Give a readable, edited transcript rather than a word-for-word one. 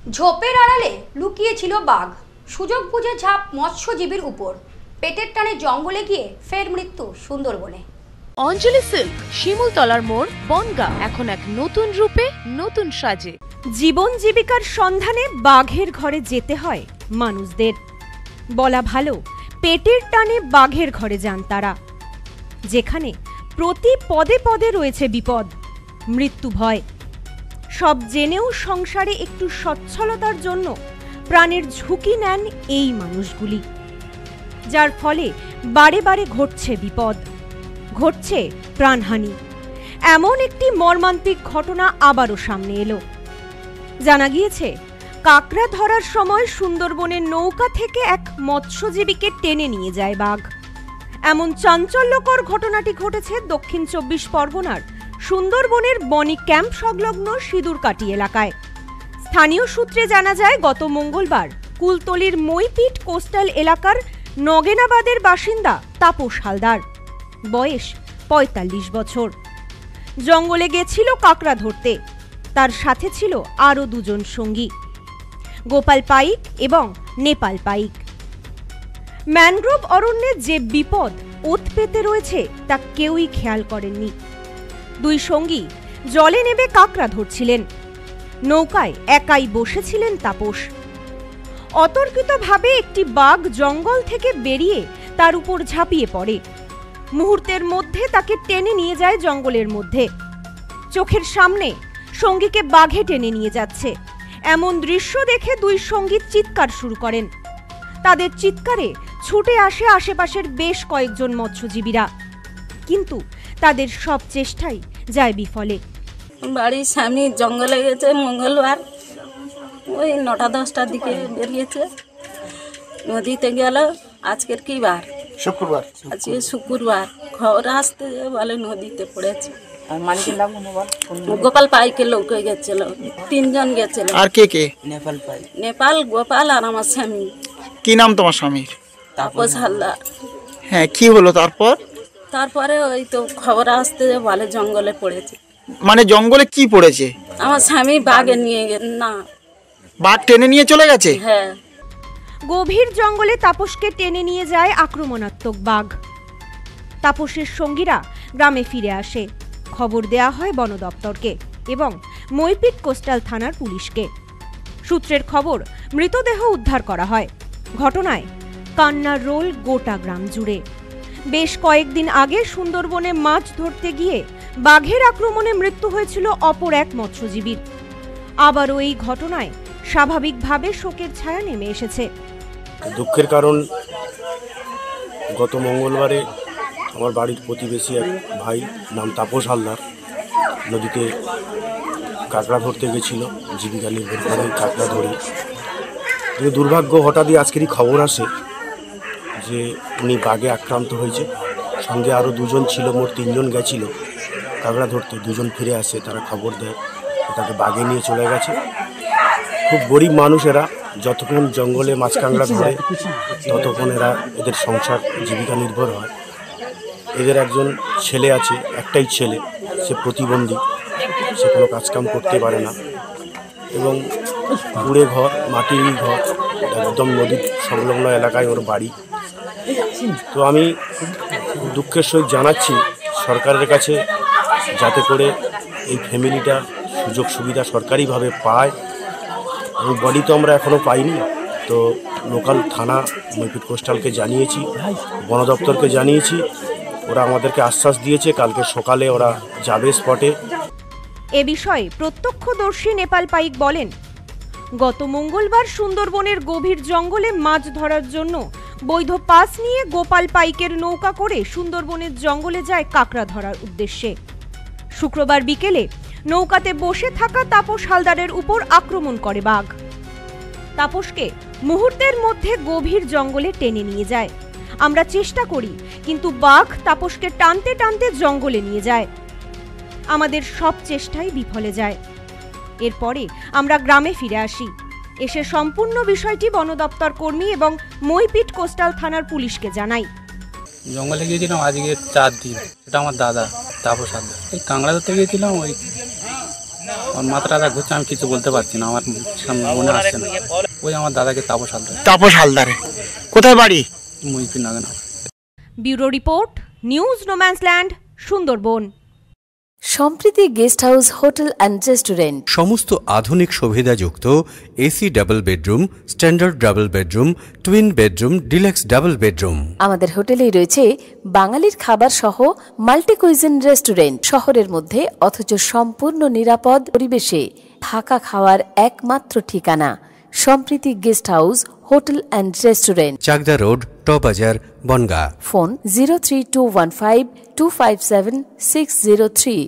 ঝোপের আড়ালে লুকিয়ে ছিল বাঘ। সুযোগ বুঝে ঝাঁপ মৎস্যজীবীর উপর। পেটের টানে জঙ্গলে গিয়ে ফের মৃত্যু সুন্দরবনে। অঞ্জলি সিল্ক, শিমুলতলার মোড়, বনগাঁ এখন এক নতুন রূপে, নতুন সাজে। জীবন জীবিকার সন্ধানে বাঘের ঘরে যেতে হয় মানুষদের। বলা ভালো, পেটের টানে বাঘের ঘরে যান তারা, যেখানে প্রতি পদে পদে রয়েছে বিপদ, মৃত্যু ভয়। সব জেনেও সংসারে একটু সচ্ছলতার জন্য প্রাণের ঝুঁকি নেন এই মানুষগুলি, যার ফলে বারে বারে ঘটছে বিপদ, ঘটছে প্রাণহানি। এমন একটি মর্মান্তিক ঘটনা আবারও সামনে এলো। জানা গিয়েছে, কাঁকড়া ধরার সময় সুন্দরবনের নৌকা থেকে এক মৎস্যজীবীকে টেনে নিয়ে যায় বাঘ। এমন চাঞ্চল্যকর ঘটনাটি ঘটেছে দক্ষিণ ২৪ পরগনার সুন্দরবনের বনি ক্যাম্প সংলগ্ন সিঁদুরকাটি এলাকায়। স্থানীয় সূত্রে জানা যায়, গত মঙ্গলবার কুলতলির মইপিট কোস্টাল এলাকার নগেনাবাদের বাসিন্দা তাপস হালদার, বয়স ৪৫ বছর, জঙ্গলে গেছিল কাঁকড়া ধরতে। তার সাথে ছিল আরও দুজন সঙ্গী, গোপাল পাইক এবং নেপাল পাইক। ম্যানগ্রোভ অরণ্যে যে বিপদ ওত পেতে রয়েছে তা কেউই খেয়াল করেননি। দুই সঙ্গী জলে নেমে কাঁকড়া ধরছিলেন, নৌকায় একাই বসেছিলেন তাপস। অতর্কিতভাবে একটি বাঘ জঙ্গল থেকে বেরিয়ে তার উপর ঝাঁপিয়ে পড়ে। মুহূর্তের মধ্যে তাকে টেনে নিয়ে যায় জঙ্গলের মধ্যে। চোখের সামনে সঙ্গীকে বাঘে টেনে নিয়ে যাচ্ছে, এমন দৃশ্য দেখে দুই সঙ্গী চিৎকার শুরু করেন। তাদের চিৎকারে ছুটে আসে আশেপাশের বেশ কয়েকজন মৎস্যজীবীরা, কিন্তু তাদের সব চেষ্টাই যায় বিফলে। বাড়ির সামনে জঙ্গলে গেছে মঙ্গলবার, ওই ৯টা-১০টার দিকে বেরিয়েছে, নদীতে গেল। আজকের কি বার? শুক্রবার। আজকে শুক্রবার। খবর আসতে বলে নদীতে পড়েছে। গোপাল পাইকের লোক গেছিল, ৩ জন গেছিল। আর কে কে? নেপাল, গোপাল আর আমার স্বামী। কি নাম তোমার স্বামীর? তাপস হালদার। হ্যাঁ, কি হলো তারপর? তারপরে ওই তো খবর আসতে বলে জঙ্গলে পড়েছে। মানে জঙ্গলে কি পড়েছে? আমার স্বামী বাঘে নিয়ে না, বাঘ টেনে নিয়ে চলে গেছে। হ্যাঁ, গভীর জঙ্গলে তাপসকে টেনে নিয়ে যায় আক্রমণাত্মক বাঘ। তাপসের সঙ্গীরা গ্রামে ফিরে আসে। খবর দেয়া হয় বন দপ্তরকে এবং মইপিট কোস্টাল থানার পুলিশকে। সূত্রের খবর, মৃতদেহ উদ্ধার করা হয়। ঘটনায় কান্নার রোল গোটা গ্রাম জুড়ে। বেশ কয়েকদিন আগে সুন্দরবনে মাছ ধরতে গিয়ে বাঘের আক্রমণে মৃত্যু হয়েছিল অপর এক মৎস্যজীবীর। আবারও এই ঘটনায় স্বাভাবিকভাবে শোকের ছায়া নেমে এসেছে। দুঃখের কারণ, গত মঙ্গলবারে আমার বাড়ির প্রতিবেশী এক ভাই নাম তাপস হালদার নদীতে কাঁকড়া ধরতে গেছিল, জীবিকা নির্ভর করে কাঁকড়া ধরে। কিন্তু দুর্ভাগ্য, হঠাৎই আজকেরই খবর আসে যে উনি বাঘে আক্রান্ত হয়েছে। সঙ্গে আরও দুজন ছিল, মোট ৩ জন গেছিল কাঁকড়া ধরতে। 2 জন ফিরে আসে, তারা খবর দেয় তাকে বাঘে নিয়ে চলে গেছে। খুব গরিব মানুষ এরা, যতক্ষণ জঙ্গলে মাছ কাঁকড়া ধরে ততক্ষণ এদের সংসার জীবিকা নির্ভর হয়। এদের একজন ছেলে আছে, একটাই ছেলে, সে প্রতিবন্ধী, সে কোনো কাজকাম করতে পারে না এবং কুড়ে ঘর, মাটির ঘর, একদম নদীর সংলগ্ন এলাকায় ওর বাড়ি। তো আমি দুঃখের সহিত জানাচ্ছি সরকারের কাছে, যাতে করে এই ফ্যামিলিটা সুযোগ সুবিধা সরকারিভাবে পায়। এবং বডি তো আমরা এখনও পাইনি, তো লোকাল থানা মইপিট কোস্টালকে জানিয়েছি, বন দপ্তরকে জানিয়েছি। ওরা আমাদেরকে আশ্বাস দিয়েছে কালকে সকালে ওরা যাবে স্পটে। এ বিষয়ে প্রত্যক্ষদর্শী নেপাল পাইক বলেন, গত মঙ্গলবার সুন্দরবনের গভীর জঙ্গলে মাছ ধরার জন্য বৈধ পাস নিয়ে গোপাল পাইকের নৌকা করে সুন্দরবনের জঙ্গলে যায় কাঁকড়া ধরার উদ্দেশ্যে। শুক্রবার বিকেলে নৌকাতে বসে থাকা তাপস হালদারের উপর আক্রমণ করে বাঘ। তাপসকে মুহূর্তের মধ্যে গভীর জঙ্গলে টেনে নিয়ে যায়। আমরা চেষ্টা করি, কিন্তু বাঘ তাপসকে টানতে টানতে জঙ্গলে নিয়ে যায়। আমাদের সব চেষ্টাই বিফলে যায়। এরপরে আমরা গ্রামে ফিরে আসি। এসে সম্পূর্ণ বিষয়টি বন দপ্তর কর্মী এবং মইপিট কোস্টাল থানার পুলিশকে জানাই। জঙ্গলে গিয়েছিলাম আজকে 4 দিন। এটা আমার দাদা তাপস হালদার। এই কাঁকড়া ধরতে গিয়েছিলাম, ওই আমার মাথাটা ঘুরছে, আমি কিছু বলতে পারছি না, আমার সামনে মনে আসছে না। ওই আমার দাদাকে তাপস হালদার, তাপস হালদারে কোথায় বাড়ি? মুইপিন নাগে না। Bureau report, news no man's land, Sundarban. Sampriti guest house hotel and restaurant, সমস্ত আধুনিক সুবিধাযুক্ত AC double bedroom, standard double bedroom, twin bedroom, deluxe double bedroom. আমাদের হোটেলেই রয়েছে বাঙালির খাবার সহ মাল্টি কুইজিন রেস্টুরেন্ট। শহরের মধ্যে অথচ সম্পূর্ণ নিরাপদ পরিবেশে থাকা খাওয়ার একমাত্র ঠিকানা Sampriti guest house hotel and restaurant, Chakdah road, টবাজার, বনগাঁ। ফোন 03215257603।